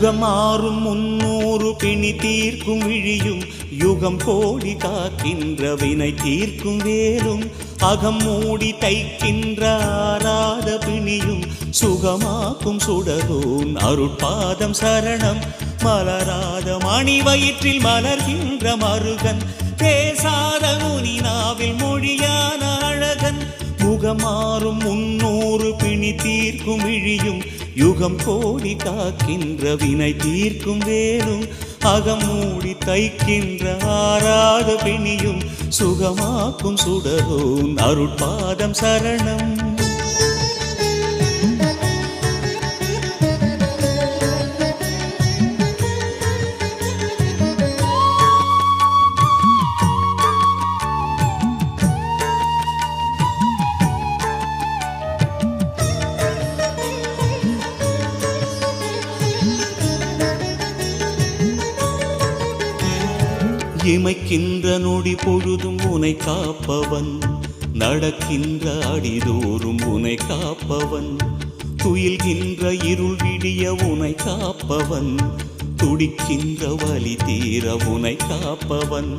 முகமாறும் 300 பிணி தீர்க்கும் விழியும் யுகம் கோடி காக்கின்ற வினை தீர்க்கும் வேலும் அகம் மூடி தைக்கின்ற ஆராத பிணியும் சுகமாக்கும் சுடரோன் அருட்பாதம் சரணம். மலராத மணி வயிற்றில் மலர்கின்ற மருகன் பேசாத முனி நாவில் மொழியான அழகன். முகமாறும் 300 பிணி தீர்க்கும் விழியும் யுகம் கோடி காக்கின்ற வினை தீர்க்கும் வேலும் அகம் மூடி தைக்கின்ற ஆராத பிணியும் சுகமாக்கும் சுடரோன் அருட்பாதம் சரணம். இமைக்கின்ற நொடி பொழுதும் உனை காப்பவன், நடக்கின்ற அடிதோறும் உனை காப்பவன், துயில்கின்ற இருள் விடிய உனை காப்பவன், துடிக்கின்ற வலி தீர உனை காப்பவன்.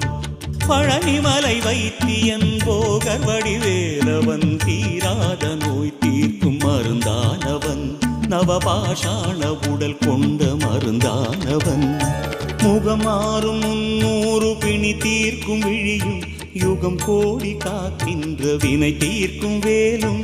பழனிமலை வைத்தியன் போகர் வடிவேலவன், தீராத நோய் தீர்க்கும் மருந்தானவன், நவபாஷாண உடல் கொண்ட மருந்தானவன். முகமாறும் 300 பிணி தீர்க்கும் விழியும் யுகம் கோடி காக்கின்ற வினை தீர்க்கும் வேலும்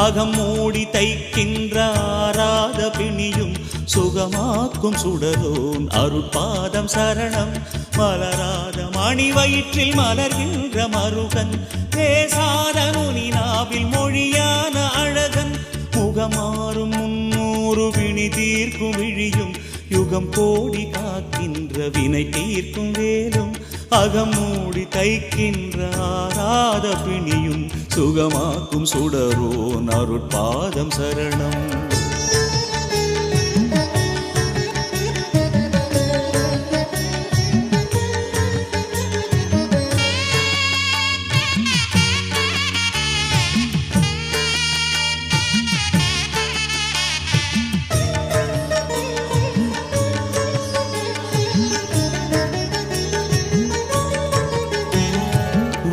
அகம் மூடி தைக்கின்ற ஆராத பிணியும் சுகமாக்கும் சுடரோன் அருட்பாதம் சரணம். மலராத மணி வயிற்றில் மலர்கின்ற மருகன் பேசாத முனி நாவில் மொழியான அழகன். முகமாறும் 300 பிணி தீர்க்கும் விழியும் யுகம் கோடி காக்கின்ற வினை தீர்க்கும் வேலும் அகம் மூடி தைக்கின்ற ஆராத பிணியும் சுகமாக்கும் சுடரோன் அருட்பாதம் சரணம்.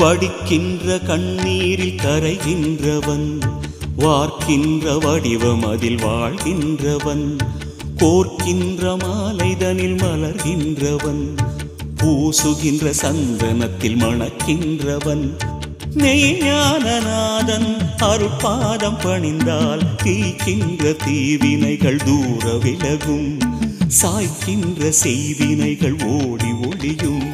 வடிக்கின்ற கண்ணீரில் கரைகின்றவன், வார்க்கின்ற வடிவம் அதில் வாழ்கின்றவன், கோர்க்கின்ற மாலைதனில் மலர்கின்றவன், பூசுகின்ற சந்தனத்தில் மணக்கின்றவன். மெய்ஞானநாதன் அருட்பாதம் பணிந்தால் தீக்கின்ற தீவினைகள் தூர விலகும், சாய்க்கின்ற செய்வினைகள் ஓடி ஒளியும்.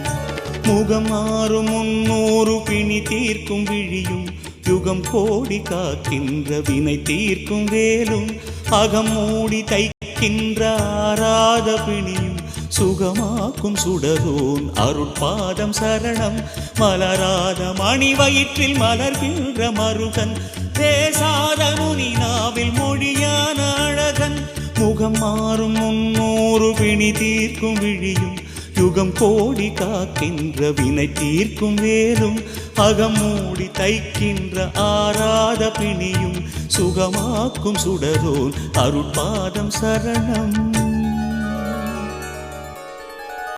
முகமாறும் 300 பிணி தீர்க்கும் விழியும் யுகம் கோடி காக்கின்ற வினை தீர்க்கும் வேலும் அகம் மூடி தைக்கின்ற ஆராத பிணியும் சுகமாக்கும் சுடரோன் அருட்பாதம் சரணம். மலராத மணி வயிற்றில் மலர்கின்ற மருகன் பேசாத முனி நாவில் மொழியான அழகன். முகமாறும் 300 பிணி தீர்க்கும் விழியும் யுகம் கோடி காக்கின்ற வினை தீர்க்கும் வேலும் அகம் மூடி தைக்கின்ற ஆராத பிணியும் சுகமாக்கும் சுடரோன் அருட்பாதம் சரணம்.